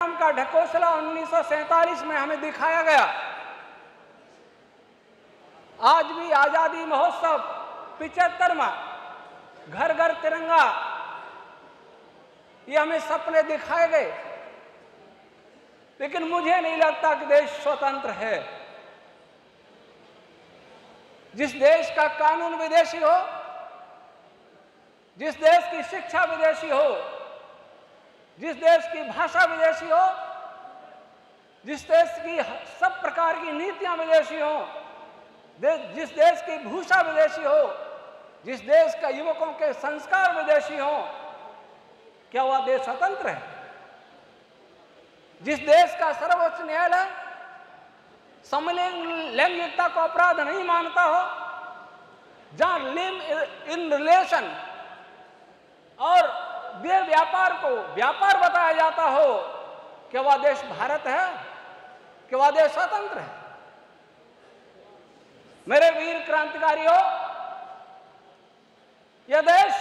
का ढकोसला 1947 में हमें दिखाया गया। आज भी आजादी महोत्सव 75वां, घर घर तिरंगा, ये हमें सपने दिखाए गए, लेकिन मुझे नहीं लगता कि देश स्वतंत्र है। जिस देश का कानून विदेशी हो, जिस देश की शिक्षा विदेशी हो, जिस देश की भाषा विदेशी हो, जिस देश की सब प्रकार की नीतियां विदेशी हो, जिस देश की भूषा विदेशी हो, जिस देश का युवकों के संस्कार विदेशी हो, क्या वह देश स्वतंत्र है? जिस देश का सर्वोच्च न्यायालय समलिंग लैंगिकता को अपराध नहीं मानता हो, जहां लिव इन रिलेशन और देह व्यापार को व्यापार बताया जाता हो, क्या वह देश भारत है? क्या वह देश स्वतंत्र है? मेरे वीर क्रांतिकारियों, यह देश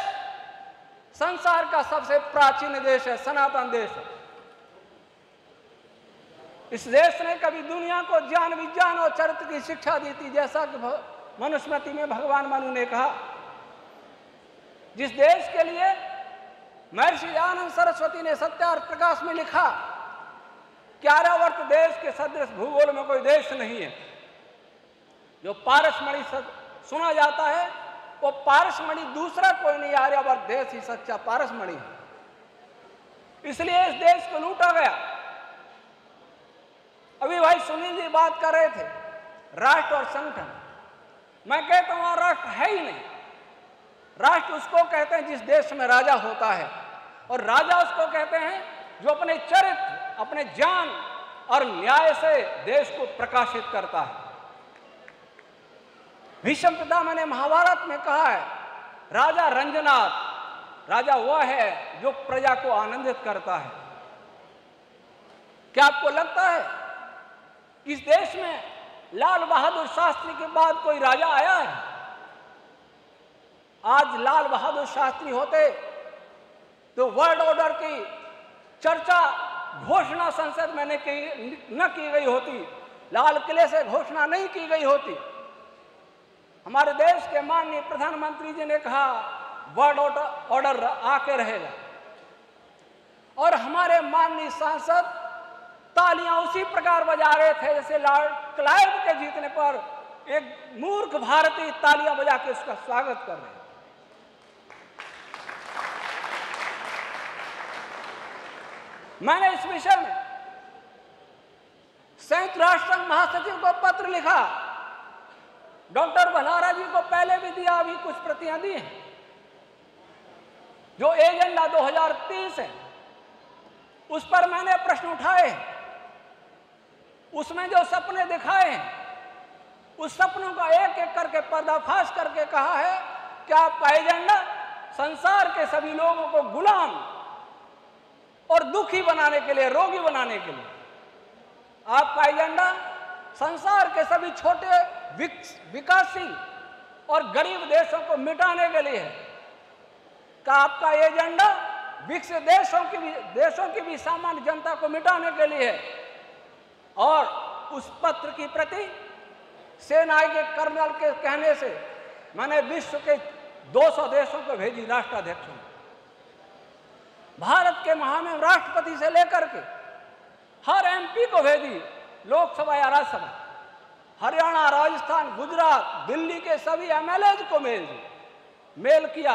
संसार का सबसे प्राचीन देश है, सनातन देश है। इस देश ने कभी दुनिया को ज्ञान विज्ञान और चरित्र की शिक्षा दी थी, जैसा कि मनुस्मृति में भगवान मनु ने कहा। जिस देश के लिए महर्षि दयानंद सरस्वती ने सत्य और प्रकाश में लिखा कि आर्यावर्त देश के सदृश भूगोल में कोई देश नहीं है। जो पारसमणि सुना जाता है, वो पारसमणि दूसरा कोई नहीं, आर्यावर्त देश ही सच्चा पारसमणि है। इसलिए इस देश को लूटा गया। अभी भाई सुनील जी बात कर रहे थे राष्ट्र और संगठन। मैं कहता हूं राष्ट्र है ही नहीं। राष्ट्र उसको कहते हैं जिस देश में राजा होता है, और राजा उसको कहते हैं जो अपने चरित्र, अपने ज्ञान और न्याय से देश को प्रकाशित करता है। भीष्म पितामह ने महाभारत में कहा है, राजा रंजनाथ, राजा वह है जो प्रजा को आनंदित करता है। क्या आपको लगता है इस देश में लाल बहादुर शास्त्री के बाद कोई राजा आया है? आज लाल बहादुर शास्त्री होते तो वर्ल्ड ऑर्डर की चर्चा घोषणा संसद में न की गई होती, लाल किले से घोषणा नहीं की गई होती। हमारे देश के माननीय प्रधानमंत्री जी ने कहा वर्ल्ड ऑर्डर आके रहेगा, और हमारे माननीय सांसद तालियां उसी प्रकार बजा रहे थे जैसे लॉर्ड क्लाइव के जीतने पर एक मूर्ख भारतीय तालियां बजा के उसका स्वागत कर रहे हैं। मैंने इस विषय में संयुक्त राष्ट्र संघ महासचिव को पत्र लिखा, डॉक्टर भलारा जी को पहले भी दिया, अभी कुछ प्रतियां दी हैं। जो एजेंडा 2030 है उस पर मैंने प्रश्न उठाए हैं। उसमें जो सपने दिखाए हैं, उस सपनों का एक एक करके पर्दाफाश करके कहा है कि आपका एजेंडा संसार के सभी लोगों को गुलाम और दुखी बनाने के लिए, रोगी बनाने के लिए। आपका एजेंडा संसार के सभी छोटे विकासशील और गरीब देशों को मिटाने के लिए है। क्या आपका एजेंडा विकसित देशों की भी सामान्य जनता को मिटाने के लिए है? और उस पत्र की प्रति सेना के कर्नल के कहने से मैंने विश्व के 200 देशों को भेजी, राष्ट्राध्यक्षों, भारत के महामहिम राष्ट्रपति से लेकर के हर एमपी को भेजी, लोकसभा या राज्यसभा, हरियाणा, राजस्थान, गुजरात, दिल्ली के सभी एमएलए को मेल किया,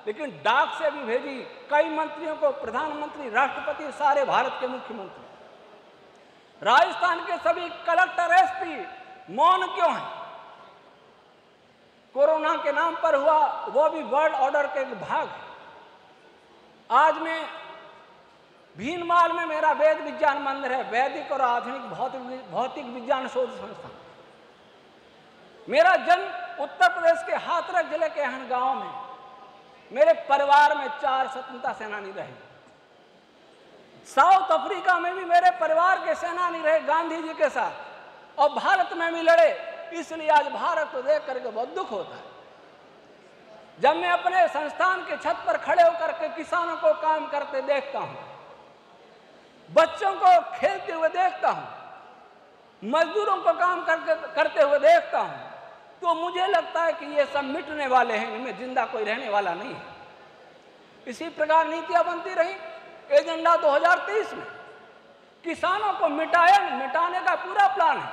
लेकिन डाक से भी भेजी। कई मंत्रियों को, प्रधानमंत्री, राष्ट्रपति, सारे भारत के मुख्यमंत्री, राजस्थान के सभी कलेक्टर, एसपी मौन क्यों हैं? कोरोना के नाम पर हुआ, वो भी वर्ल्ड ऑर्डर के भाग है। आज मैं भीनमाल में मेरा वेद विज्ञान मंदिर है, वैदिक और आधुनिक भौतिक विज्ञान शोध संस्थान। मेरा जन्म उत्तर प्रदेश के हाथरस जिले के एहन गांव में। मेरे परिवार में 4 स्वतंत्रता सेनानी रहे। साउथ अफ्रीका में भी मेरे परिवार के सेनानी रहे गांधी जी के साथ, और भारत में भी लड़े। इसलिए आज भारत को देख करके बहुत दुख होता है। जब मैं अपने संस्थान के छत पर खड़े होकर के किसानों को काम करते देखता हूं, बच्चों को खेलते हुए देखता हूं, मजदूरों को काम करते हुए देखता हूं, तो मुझे लगता है कि ये सब मिटने वाले हैं, इनमें जिंदा कोई रहने वाला नहीं है। इसी प्रकार नीतियां बनती रही। एजेंडा 2023 में किसानों को मिटाने का पूरा प्लान है।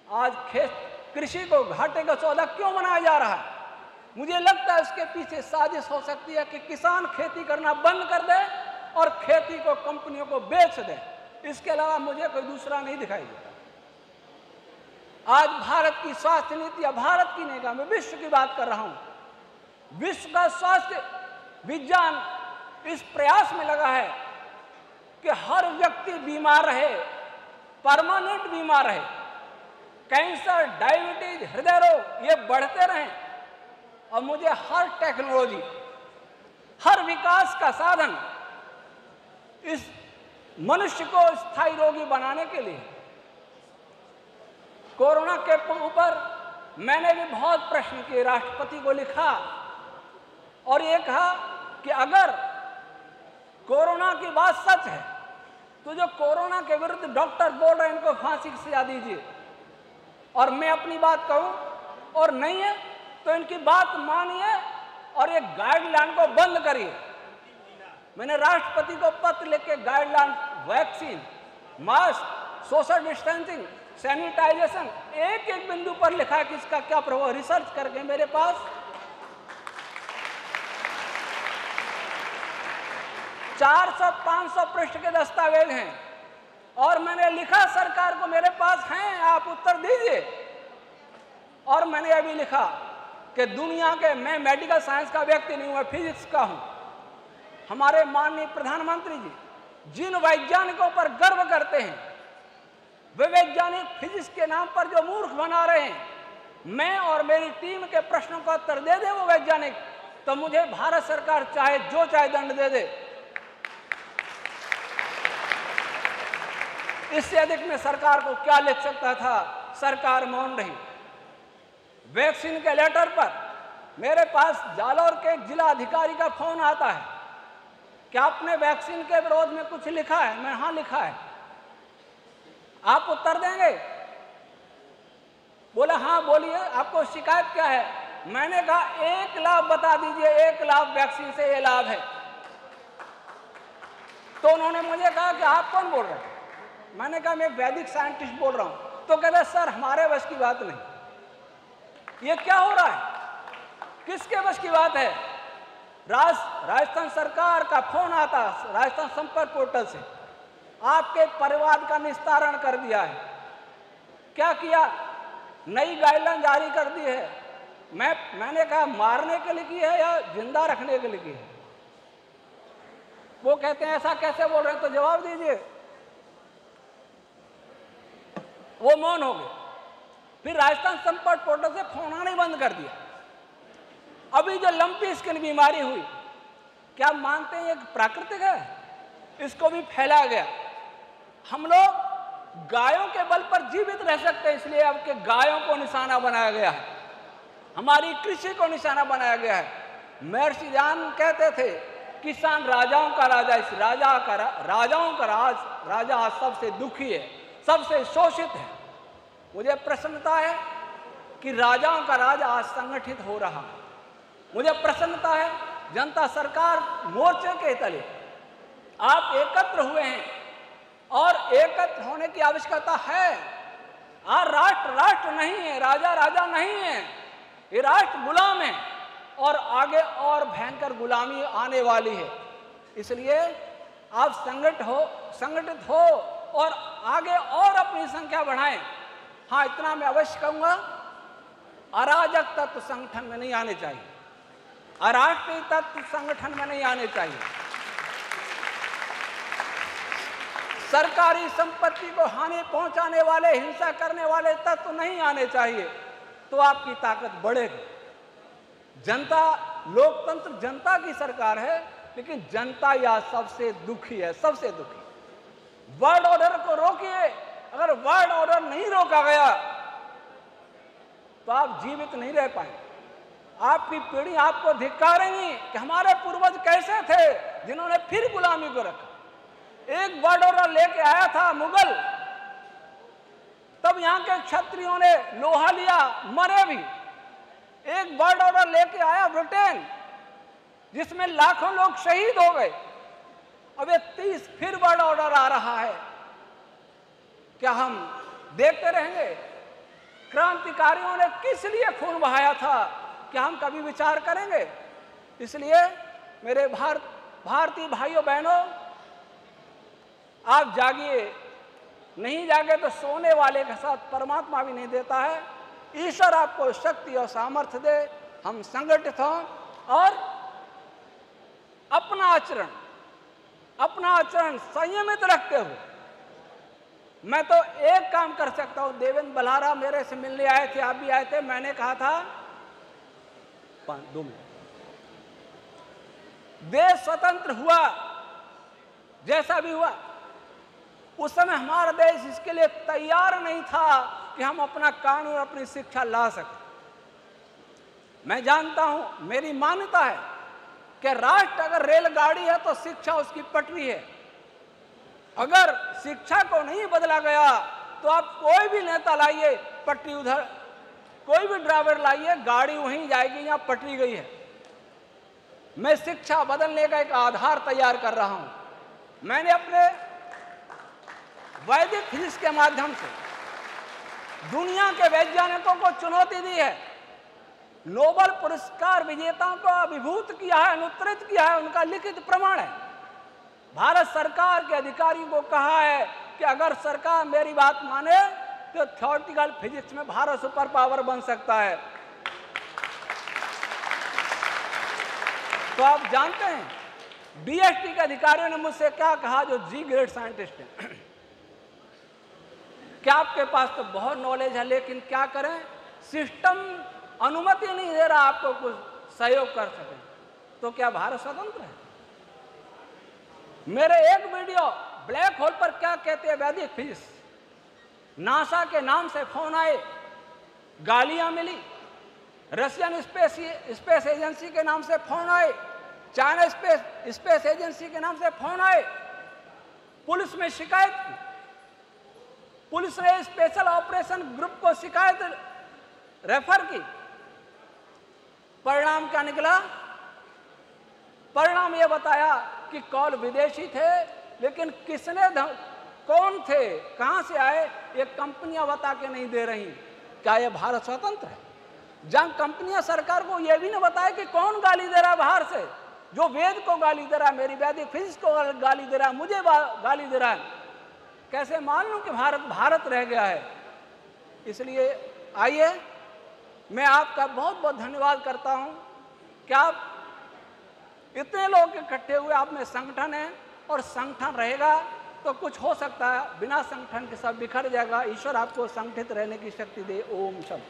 आज कृषि को घाटे का सौदा क्यों बनाया जा रहा है? मुझे लगता है इसके पीछे साजिश हो सकती है कि किसान खेती करना बंद कर दे और खेती को कंपनियों को बेच दे। इसके अलावा मुझे कोई दूसरा नहीं दिखाई देता। आज भारत की स्वास्थ्य नीति या भारत की नहीं, मैं विश्व की बात कर रहा हूं। विश्व का स्वास्थ्य विज्ञान इस प्रयास में लगा है कि हर व्यक्ति बीमार रहे, परमानेंट बीमार रहे। कैंसर, डायबिटीज, हृदय रोग ये बढ़ते रहें। और मुझे हर टेक्नोलॉजी, हर विकास का साधन इस मनुष्य को स्थायी रोगी बनाने के लिए। कोरोना के ऊपर मैंने भी बहुत प्रश्न किए, राष्ट्रपति को लिखा और ये कहा कि अगर कोरोना की बात सच है तो जो कोरोना के विरुद्ध डॉक्टर बोल रहे हैं इनको फांसी की सजा दीजिए, और मैं अपनी बात कहूं और नहीं है तो इनकी बात मानिए और ये गाइडलाइन को बंद करिए। मैंने राष्ट्रपति को पत्र लिख के guideline, vaccine, mask, social distancing, sanitisation एक एक बिंदु पर लिखा है कि इसका क्या प्रभाव, रिसर्च करके मेरे पास 400-500 पृष्ठ के दस्तावेज हैं और मैंने लिखा सरकार को, मेरे पास हैं, आप उत्तर दीजिए। और मैंने अभी लिखा कि दुनिया के, मैं मेडिकल साइंस का व्यक्ति नहीं हूं, मैं फिजिक्स का हूं। हमारे माननीय प्रधानमंत्री जी जिन वैज्ञानिकों पर गर्व करते हैं, वे वैज्ञानिक फिजिक्स के नाम पर जो मूर्ख बना रहे हैं, मैं और मेरी टीम के प्रश्नों का उत्तर दे दे वो वैज्ञानिक, तो मुझे भारत सरकार चाहे जो चाहे दंड दे दे। इससे अधिक में सरकार को क्या लिख सकता था? सरकार मौन रही। वैक्सीन के लेटर पर मेरे पास जालौर के एक जिला अधिकारी का फोन आता है, क्या आपने वैक्सीन के विरोध में कुछ लिखा है? मैं हाँ लिखा है, आप उत्तर देंगे? बोला हाँ बोलिए, आपको शिकायत क्या है? मैंने कहा एक लाभ बता दीजिए, एक लाभ वैक्सीन से ये लाभ है। तो उन्होंने मुझे कहा कि आप कौन बोल रहे हैं? मैंने कहा मैं वैदिक साइंटिस्ट बोल रहा हूं। तो कहते सर हमारे बस की बात नहीं। ये क्या हो रहा है? किसके बस की बात है? राजस्थान सरकार का फोन आता, राजस्थान संपर्क पोर्टल से, आपके परिवार का निस्तारण कर दिया है। क्या किया? नई गाइडलाइन जारी कर दी है। मैंने कहा मारने के लिए की है या जिंदा रखने के लिए की है? वो कहते हैं ऐसा कैसे बोल रहे हैं, तो जवाब दीजिए। वो मौन हो गए। फिर राजस्थान संपर्क पोर्टल से फोन आना ही बंद कर दिया। अभी जो लंपी स्किन बीमारी हुई, क्या मानते हैं ये प्राकृतिक है? इसको भी फैलाया गया। हम लोग गायों के बल पर जीवित रह सकते हैं, इसलिए अब के गायों को निशाना बनाया गया है, हमारी कृषि को निशाना बनाया गया है। महर्षि ज्ञान कहते थे किसान राजाओं का राजा, इस राजाओं का राजा आज सबसे दुखी है, सबसे शोषित है। मुझे प्रसन्नता है कि राजाओं का राज आज संगठित हो रहा है। मुझे प्रसन्नता है जनता सरकार मोर्चे के तले आप एकत्र हुए हैं और एकत्र होने की आवश्यकता है। आज राष्ट्र राष्ट्र नहीं है, राजा राजा नहीं है, ये राष्ट्र गुलाम है और आगे और भयंकर गुलामी आने वाली है। इसलिए आप संगठित हो और आगे और अपनी संख्या बढ़ाएं। हाँ, इतना मैं अवश्य कहूंगा, अराजक तत्व संगठन में नहीं आने चाहिए, अराष्ट्रीय तत्व संगठन में नहीं आने चाहिए, सरकारी संपत्ति को हानि पहुंचाने वाले, हिंसा करने वाले तत्व नहीं आने चाहिए, तो आपकी ताकत बढ़ेगी। जनता, लोकतंत्र जनता की सरकार है, लेकिन जनता यह सबसे दुखी है, सबसे दुखी। वर्ल्ड ऑर्डर को रोकिए। अगर वर्ल्ड ऑर्डर नहीं रोका गया तो आप जीवित नहीं रह पाएंगे। आपकी पीढ़ी आपको धिक्कारेंगी कि हमारे पूर्वज कैसे थे जिन्होंने फिर गुलामी को रखा। एक बर्ड ऑर्डर लेके आया था मुगल, तब यहां के क्षत्रियों ने लोहा लिया, मरे भी। एक बर्ड ऑर्डर लेके आया ब्रिटेन, जिसमें लाखों लोग शहीद हो गए। अब ये 30 फिर बर्ड ऑर्डर आ रहा है। क्या हम देखते रहेंगे? क्रांतिकारियों ने किस लिए खून बहाया था, क्या हम कभी विचार करेंगे? इसलिए मेरे भारतीय भाइयों बहनों, आप जागिए, नहीं जागे तो सोने वाले के साथ परमात्मा भी नहीं देता है। ईश्वर आपको शक्ति और सामर्थ्य दे, हम संगठित हों और अपना आचरण संयमित रखते हुए। मैं तो एक काम कर सकता हूं। देवेंद्र बल्हारा मेरे से मिलने आए थे, आप भी आए थे। मैंने कहा था 2 मिनट, देश स्वतंत्र हुआ जैसा भी हुआ, उस समय हमारा देश इसके लिए तैयार नहीं था कि हम अपना कानून, अपनी शिक्षा ला सकें। मैं जानता हूं, मेरी मान्यता है कि राष्ट्र अगर रेलगाड़ी है तो शिक्षा उसकी पटरी है। अगर शिक्षा को नहीं बदला गया तो आप कोई भी नेता लाइए, पटरी उधर, कोई भी ड्राइवर लाइए, गाड़ी वहीं जाएगी जहां पटरी गई है। मैं शिक्षा बदलने का एक आधार तैयार कर रहा हूं। मैंने अपने वैदिक फिजिक्स के माध्यम से दुनिया के वैज्ञानिकों को चुनौती दी है। नोबेल पुरस्कार विजेताओं को अभिभूत किया है, अनुत्तरित किया है, उनका लिखित प्रमाण है। भारत सरकार के अधिकारियों को कहा है कि अगर सरकार मेरी बात माने तो थ्योरेटिकल फिजिक्स में भारत सुपर पावर बन सकता है। तो आप जानते हैं बीएसटी के अधिकारियों ने मुझसे क्या कहा, जो जी ग्रेड साइंटिस्ट हैं, क्या आपके पास तो बहुत नॉलेज है, लेकिन क्या करें, सिस्टम अनुमति नहीं दे रहा आपको कुछ सहयोग कर सके। तो क्या भारत स्वतंत्र है? मेरे एक वीडियो ब्लैक होल पर क्या कहते हैं वैदिक फिजिक्स, नासा के नाम से फोन आए, गालियां मिली, रशियन स्पेस एजेंसी के नाम से फोन आए, चाइना स्पेस एजेंसी के नाम से फोन आए, पुलिस में शिकायत की, पुलिस ने स्पेशल ऑपरेशन ग्रुप को शिकायत रेफर की। परिणाम क्या निकला? परिणाम यह बताया कि कॉल विदेशी थे, लेकिन किसने कौन थे, कहां से आए, ये कंपनियां बता के नहीं दे रही। क्या यह भारत स्वतंत्र है? जहां कंपनियां सरकार को यह भी नहीं बताया कि कौन गाली दे रहा है बाहर से, जो वेद को गाली दे रहा है, मेरी वैदिक फिजिक्स को गाली दे रहा है, मुझे गाली दे रहा है, कैसे मान लूं कि भारत रह गया है? इसलिए आइए, मैं आपका बहुत बहुत धन्यवाद करता हूं कि आप इतने लोग इकट्ठे हुए, आप में संगठन है और संगठन रहेगा तो कुछ हो सकता है, बिना संगठन के सब बिखर जाएगा। ईश्वर आपको संगठित रहने की शक्ति दे। ओम शब्द।